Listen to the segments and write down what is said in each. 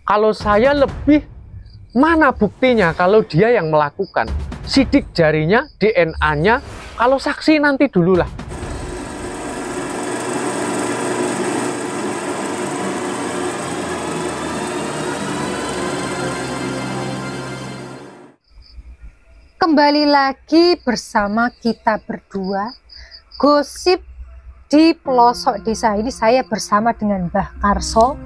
Kalau saya lebih, mana buktinya kalau dia yang melakukan? Sidik jarinya, DNA-nya, kalau saksi nanti dululah. Kembali lagi bersama kita berdua, gosip di pelosok desa ini. Saya bersama dengan Mbah Karso.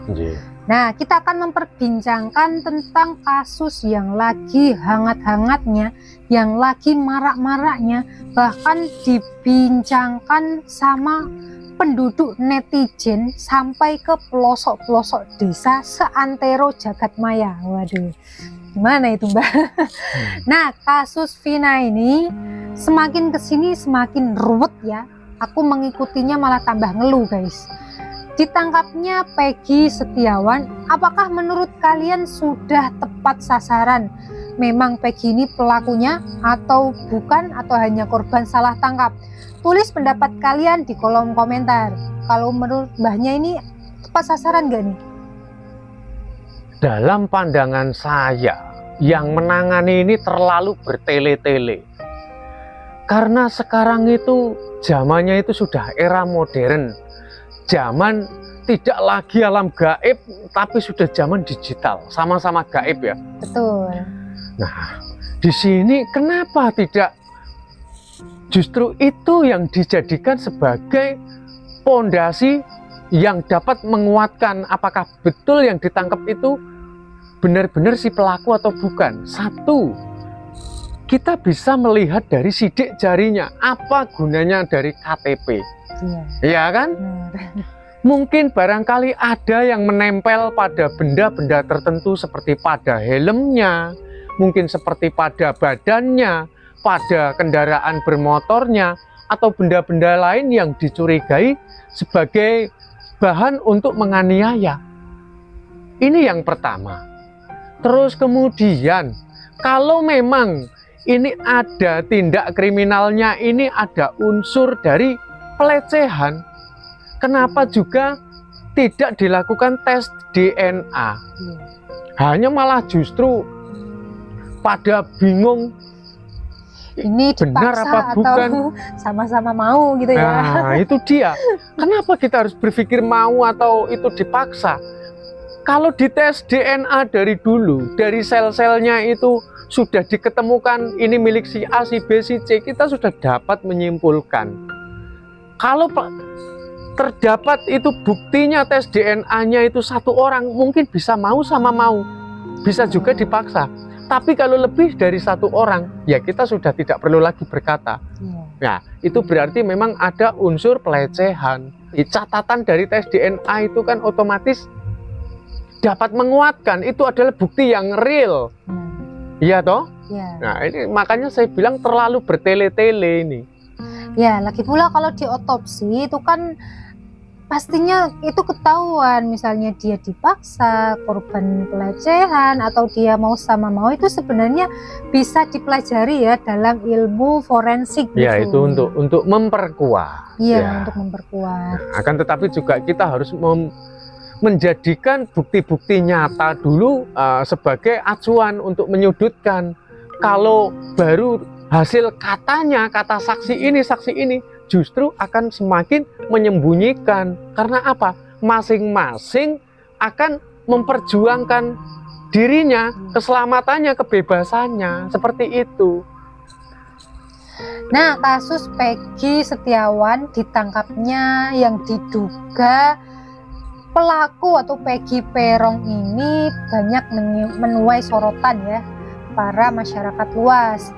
Nah, kita akan memperbincangkan tentang kasus yang lagi hangat-hangatnya, yang lagi marak-maraknya, bahkan dibincangkan sama penduduk netizen sampai ke pelosok-pelosok desa seantero jagat maya. Waduh, gimana itu Mbak? Nah, kasus Vina ini semakin kesini semakin ruwet ya. Aku mengikutinya malah tambah ngeluh guys. Ditangkapnya Peggy Setiawan, apakah menurut kalian sudah tepat sasaran? Memang Peggy ini pelakunya atau bukan, atau hanya korban salah tangkap? Tulis pendapat kalian di kolom komentar. Kalau menurut mbahnya ini tepat sasaran gak nih? Dalam pandangan saya, yang menangani ini terlalu bertele-tele. Karena sekarang itu zamannya itu sudah era modern. Zaman tidak lagi alam gaib, tapi sudah zaman digital, sama-sama gaib ya. Betul. Nah, di sini kenapa tidak justru itu yang dijadikan sebagai pondasi yang dapat menguatkan apakah betul yang ditangkap itu benar-benar si pelaku atau bukan. Satu, kita bisa melihat dari sidik jarinya, apa gunanya dari KTP. Iya kan? Mungkin barangkali ada yang menempel pada benda-benda tertentu seperti pada helmnya, mungkin seperti pada badannya, pada kendaraan bermotornya, atau benda-benda lain yang dicurigai sebagai bahan untuk menganiaya. Ini yang pertama. Terus kemudian, kalau memang ini ada tindak kriminalnya, ini ada unsur dari pelecehan, kenapa juga tidak dilakukan tes DNA? Hanya malah justru pada bingung ini benar apa bukan, sama-sama mau gitu ya. Nah itu dia, kenapa kita harus berpikir mau atau itu dipaksa? Kalau dites DNA dari dulu, dari sel-selnya itu sudah diketemukan ini milik si A, si B, si C, kita sudah dapat menyimpulkan. Kalau terdapat itu buktinya tes DNA-nya itu satu orang, mungkin bisa mau sama mau, bisa juga dipaksa. Tapi kalau lebih dari satu orang, ya kita sudah tidak perlu lagi berkata. Nah, itu berarti memang ada unsur pelecehan. Catatan dari tes DNA itu kan otomatis dapat menguatkan itu adalah bukti yang real. Iya toh? Nah, ini makanya saya bilang terlalu bertele-tele ini. Ya, lagi pula kalau diotopsi itu kan pastinya itu ketahuan, misalnya dia dipaksa, korban pelecehan, atau dia mau sama mau, itu sebenarnya bisa dipelajari ya dalam ilmu forensik gitu. Ya, itu untuk memperkuat. Iya, ya, untuk memperkuat. Nah, akan tetapi juga kita harus menjadikan bukti-bukti nyata dulu sebagai acuan untuk menyudutkan. Kalau baru hasil katanya, kata saksi ini justru akan semakin menyembunyikan. Karena apa? Masing-masing akan memperjuangkan dirinya, keselamatannya, kebebasannya, seperti itu. Nah, kasus Peggy Setiawan ditangkapnya yang diduga pelaku atau Peggy Peron ini banyak menuai sorotan ya para masyarakat luas.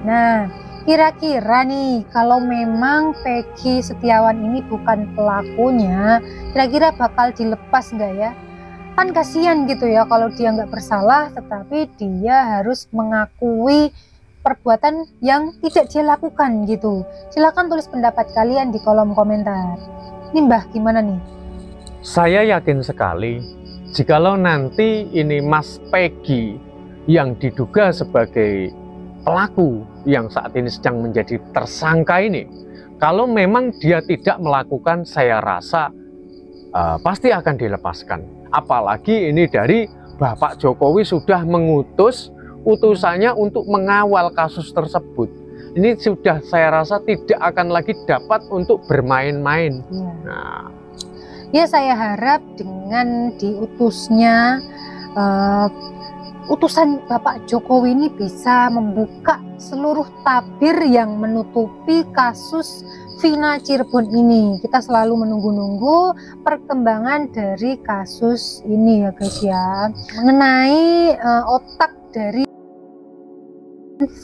Nah, kira-kira nih kalau memang Peggy Setiawan ini bukan pelakunya, kira-kira bakal dilepas nggak ya? Kan kasihan gitu ya kalau dia nggak bersalah tetapi dia harus mengakui perbuatan yang tidak dia lakukan gitu. Silahkan tulis pendapat kalian di kolom komentar. Ini Mbah gimana nih? Saya yakin sekali jikalau nanti ini Mas Peggy yang diduga sebagai pelaku yang saat ini sedang menjadi tersangka ini, kalau memang dia tidak melakukan, saya rasa pasti akan dilepaskan. Apalagi ini dari Bapak Jokowi sudah mengutus utusannya untuk mengawal kasus tersebut. Ini sudah saya rasa tidak akan lagi dapat untuk bermain-main. Ya. Nah, Ya, saya harap dengan diutusnya utusan Bapak Jokowi ini bisa membuka seluruh tabir yang menutupi kasus Vina Cirebon ini. Kita selalu menunggu-nunggu perkembangan dari kasus ini ya guys ya. Mengenai otak dari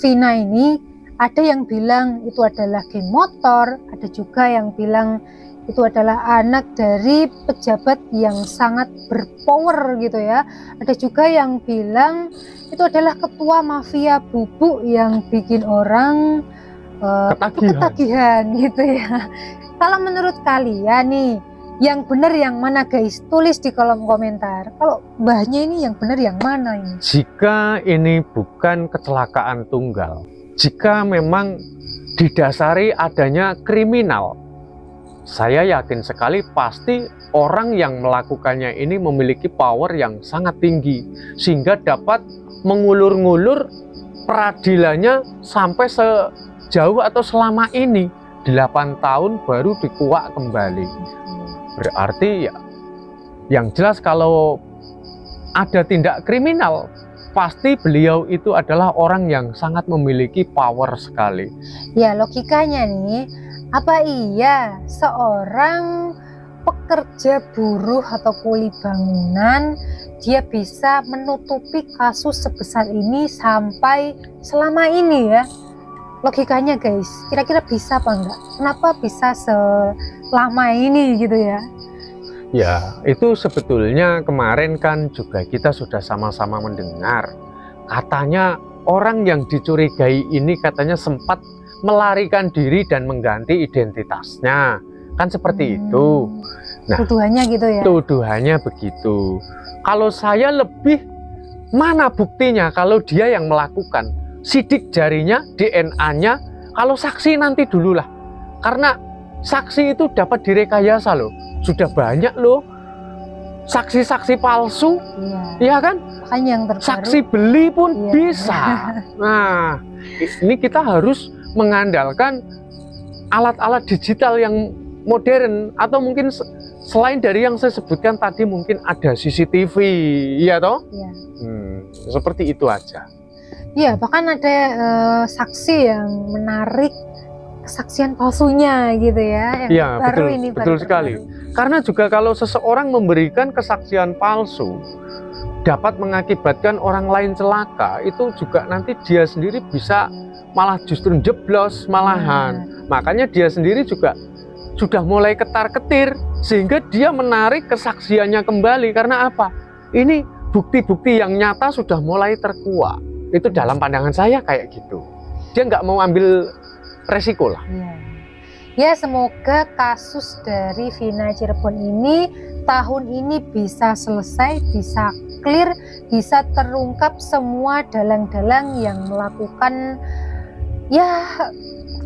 Vina ini, ada yang bilang itu adalah geng motor, ada juga yang bilang itu adalah anak dari pejabat yang sangat berpower gitu ya. Ada juga yang bilang itu adalah ketua mafia bubuk yang bikin orang ketagihan gitu ya. Kalau menurut kalian nih, yang benar yang mana guys? Tulis di kolom komentar. Kalau mbahnya ini yang benar yang mana ini? jika ini bukan kecelakaan tunggal, jika memang didasari adanya kriminal, saya yakin sekali pasti orang yang melakukannya ini memiliki power yang sangat tinggi sehingga dapat mengulur-ngulur peradilannya sampai sejauh atau selama ini 8 tahun baru dikuak kembali. Berarti ya, yang jelas kalau ada tindak kriminal pasti beliau itu adalah orang yang sangat memiliki power sekali. Ya, logikanya nih, apa iya seorang pekerja buruh atau kuli bangunan dia bisa menutupi kasus sebesar ini sampai selama ini ya? Logikanya guys, kira-kira bisa apa enggak? Kenapa bisa selama ini gitu ya? Ya, itu sebetulnya kemarin kan juga kita sudah sama-sama mendengar. Katanya orang yang dicurigai ini katanya sempat melarikan diri dan mengganti identitasnya. Kan seperti itu. Nah, tuduhannya gitu ya? Tuduhannya begitu. Kalau saya lebih, mana buktinya kalau dia yang melakukan? Sidik jarinya, DNA-nya, kalau saksi nanti dululah. Karena saksi itu dapat direkayasa loh. Sudah banyak loh saksi-saksi palsu, iya kan? Makanya yang terbaru, saksi beli pun bisa. Nah, ini kita harus mengandalkan alat-alat digital yang modern, atau mungkin selain dari yang saya sebutkan tadi mungkin ada CCTV, iya toh? Iya. Seperti itu aja. Iya, bahkan ada saksi yang menarik kesaksian palsunya gitu ya. Yang iya, baru betul, ini betul sekali. Karena juga kalau seseorang memberikan kesaksian palsu dapat mengakibatkan orang lain celaka, itu juga nanti dia sendiri bisa malah justru jeblos malahan. Makanya dia sendiri juga sudah mulai ketar-ketir sehingga dia menarik kesaksiannya kembali. Karena apa? Ini bukti-bukti yang nyata sudah mulai terkuak. Itu dalam pandangan saya kayak gitu. Dia nggak mau ambil resiko lah. Ya, semoga kasus dari Vina Cirebon ini tahun ini bisa selesai, bisa clear, bisa terungkap semua dalang-dalang yang melakukan ya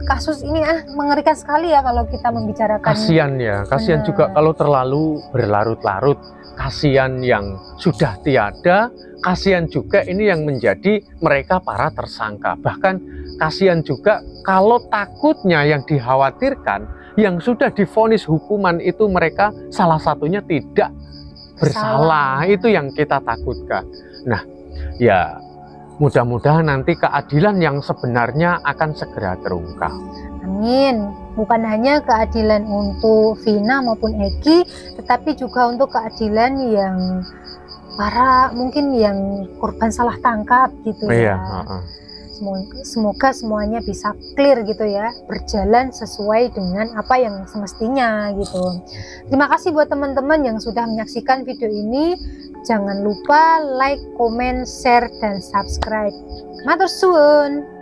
kasus ini. Mengerikan sekali ya kalau kita membicarakan. Kasian ya, kasian juga kalau terlalu berlarut-larut. Kasian yang sudah tiada, kasian juga ini yang menjadi mereka para tersangka. Bahkan kasian juga kalau takutnya yang dikhawatirkan yang sudah divonis hukuman itu mereka salah satunya tidak bersalah. Itu yang kita takutkan. Nah, ya mudah-mudahan nanti keadilan yang sebenarnya akan segera terungkap. Amin. Bukan hanya keadilan untuk Vina maupun Eki, tetapi juga untuk keadilan yang para mungkin yang korban salah tangkap gitu ya. Semoga semuanya bisa clear gitu ya, berjalan sesuai dengan apa yang semestinya gitu. Terima kasih buat teman-teman yang sudah menyaksikan video ini. Jangan lupa like, comment, share, dan subscribe. Matur suwun.